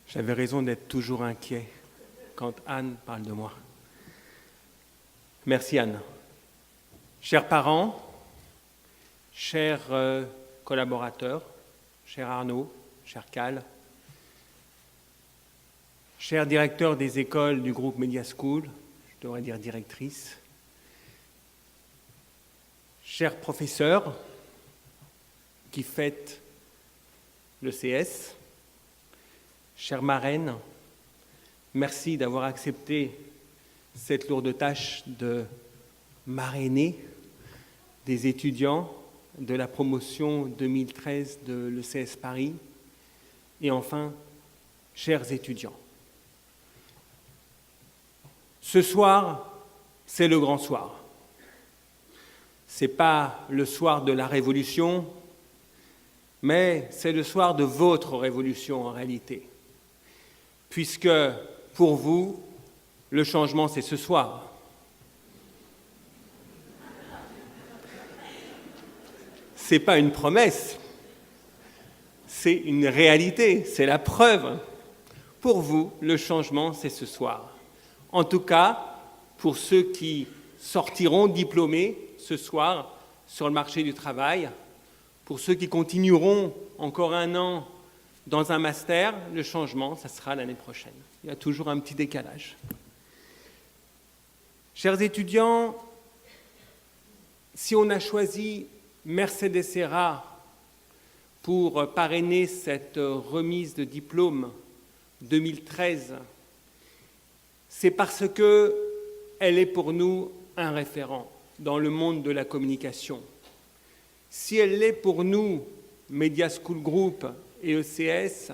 J'avais raison d'être toujours inquiet quand Anne parle de moi. Merci Anne. Chers parents, chers collaborateurs, cher Arnaud, cher Cal, cher directeur des écoles du groupe Media School, je devrais dire directrice, chers professeurs qui fêtent le CS, chère marraine, merci d'avoir accepté cette lourde tâche de marrainer des étudiants de la promotion 2013 de l'ECS Paris. Et enfin, chers étudiants, ce soir, c'est le grand soir. Ce n'est pas le soir de la Révolution, mais c'est le soir de votre révolution en réalité. Puisque, pour vous, le changement, c'est ce soir. Ce n'est pas une promesse, c'est une réalité, c'est la preuve. Pour vous, le changement, c'est ce soir. En tout cas, pour ceux qui sortiront diplômés ce soir sur le marché du travail, pour ceux qui continueront encore un an dans un master, le changement, ça sera l'année prochaine. Il y a toujours un petit décalage. Chers étudiants, si on a choisi Mercedes Serra pour parrainer cette remise de diplôme 2013, c'est parce qu'elle est pour nous un référent dans le monde de la communication. Si elle l'est pour nous, Media School Group et ECS,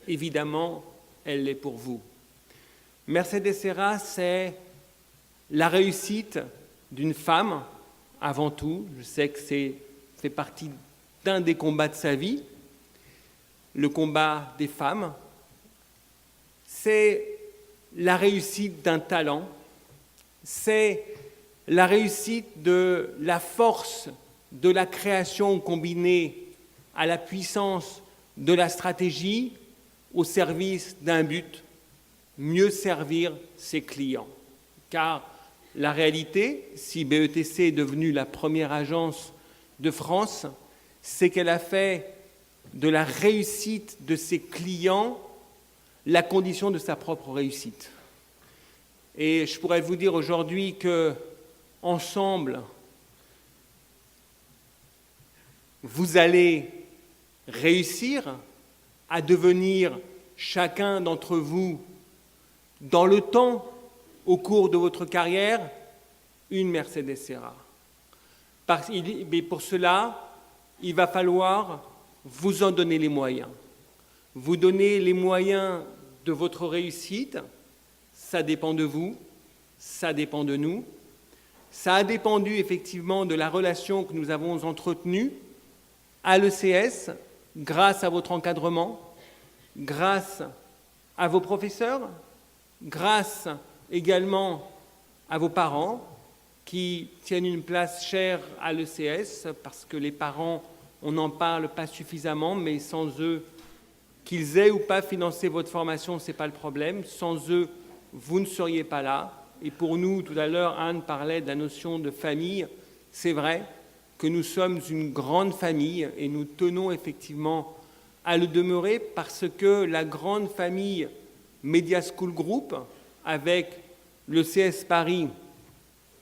évidemment, elle l'est pour vous. Mercedes Serra, c'est la réussite d'une femme, avant tout. Je sais que c'est fait partie d'un des combats de sa vie, le combat des femmes. C'est la réussite d'un talent, c'est la réussite de la force de la création combinée à la puissance de la stratégie au service d'un but, mieux servir ses clients. Car la réalité, si BETC est devenue la première agence de France, c'est qu'elle a fait de la réussite de ses clients la condition de sa propre réussite. Et je pourrais vous dire aujourd'hui que, ensemble, vous allez réussir à devenir chacun d'entre vous, dans le temps, au cours de votre carrière, une Mercedes Serra. Mais pour cela, il va falloir vous en donner les moyens. Vous donner les moyens de votre réussite, ça dépend de vous, ça dépend de nous. Ça a dépendu effectivement de la relation que nous avons entretenue à l'ECS, grâce à votre encadrement, grâce à vos professeurs, grâce également à vos parents qui tiennent une place chère à l'ECS, parce que les parents, on n'en parle pas suffisamment, mais sans eux, qu'ils aient ou pas financé votre formation, ce n'est pas le problème. Sans eux, vous ne seriez pas là. Et pour nous, tout à l'heure, Anne parlait de la notion de famille. C'est vrai que nous sommes une grande famille et nous tenons effectivement à le demeurer parce que la grande famille Media School Group, avec le CS Paris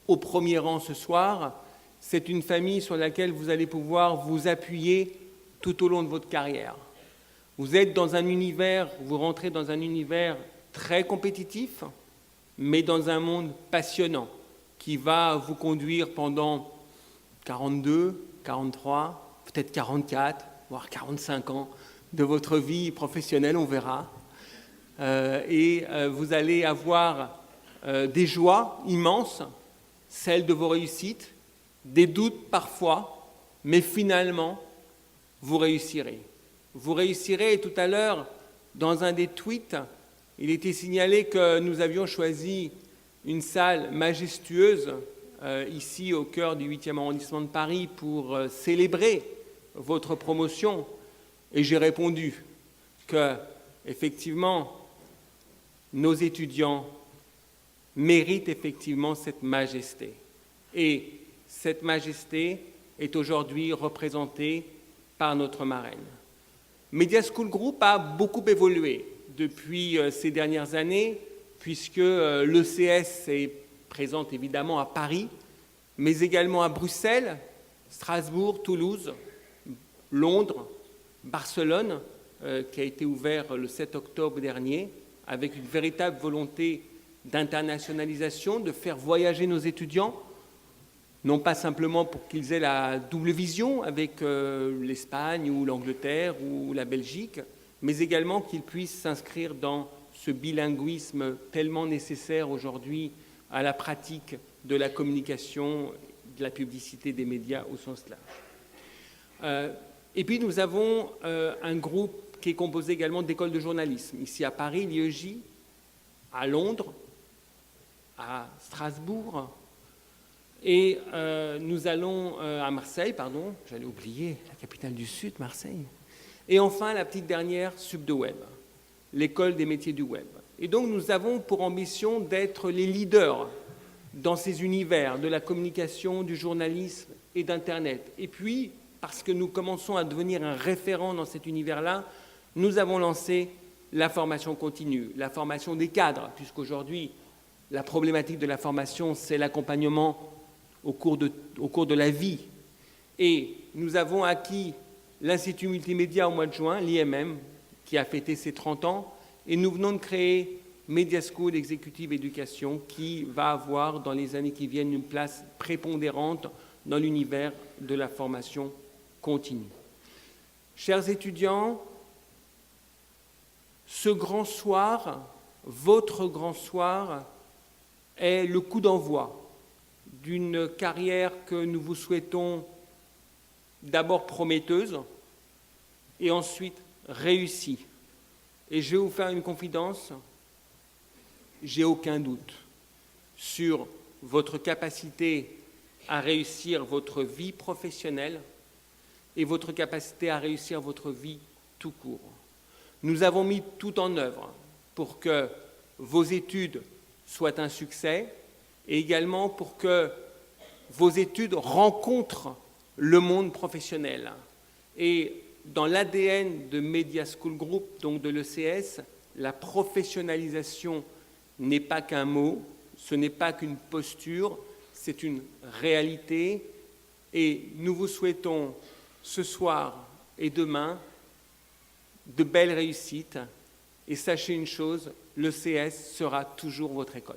au premier rang ce soir, c'est une famille sur laquelle vous allez pouvoir vous appuyer tout au long de votre carrière. Vous êtes dans un univers, vous rentrez dans un univers très compétitif, mais dans un monde passionnant qui va vous conduire pendant 42, 43, peut-être 44, voire 45 ans de votre vie professionnelle, on verra. Vous allez avoir des joies immenses, celles de vos réussites, des doutes parfois, mais finalement, vous réussirez. Vous réussirez. Et tout à l'heure, dans un des tweets, il était signalé que nous avions choisi une salle majestueuse ici au cœur du 8e arrondissement de Paris pour célébrer votre promotion. Et j'ai répondu que effectivement, nos étudiants méritent effectivement cette majesté. Et cette majesté est aujourd'hui représentée par notre marraine. Media School Group a beaucoup évolué depuis ces dernières années, puisque l'ECS est présente évidemment à Paris, mais également à Bruxelles, Strasbourg, Toulouse, Londres, Barcelone, qui a été ouvert le 7 octobre dernier, avec une véritable volonté d'internationalisation, de faire voyager nos étudiants, non pas simplement pour qu'ils aient la double vision avec l'Espagne ou l'Angleterre ou la Belgique, mais également qu'ils puissent s'inscrire dans ce bilinguisme tellement nécessaire aujourd'hui à la pratique de la communication, de la publicité des médias au sens large. Et puis nous avons un groupe qui est composé également d'écoles de journalisme, ici à Paris, l'IEJ, à Londres, à Strasbourg, et nous allons à Marseille, pardon, j'allais oublier la capitale du Sud, Marseille, et enfin la petite dernière, SubDeWeb, l'école des métiers du web. Et donc nous avons pour ambition d'être les leaders dans ces univers de la communication, du journalisme et d'Internet. Et puis, parce que nous commençons à devenir un référent dans cet univers-là, nous avons lancé la formation continue, la formation des cadres, puisqu'aujourd'hui, la problématique de la formation, c'est l'accompagnement au cours de la vie. Et nous avons acquis l'Institut Multimédia au mois de juin, l'IMM, qui a fêté ses 30 ans, et nous venons de créer Media School Executive Education, qui va avoir dans les années qui viennent une place prépondérante dans l'univers de la formation continue. Chers étudiants, ce grand soir, votre grand soir, est le coup d'envoi d'une carrière que nous vous souhaitons d'abord prometteuse et ensuite réussie. Et je vais vous faire une confidence, j'ai aucun doute sur votre capacité à réussir votre vie professionnelle et votre capacité à réussir votre vie tout court. Nous avons mis tout en œuvre pour que vos études soient un succès et également pour que vos études rencontrent le monde professionnel. Et dans l'ADN de Media School Group, donc de l'ECS, la professionnalisation n'est pas qu'un mot, ce n'est pas qu'une posture, c'est une réalité. Et nous vous souhaitons ce soir et demain de belles réussites. Et sachez une chose, l'ECS sera toujours votre école.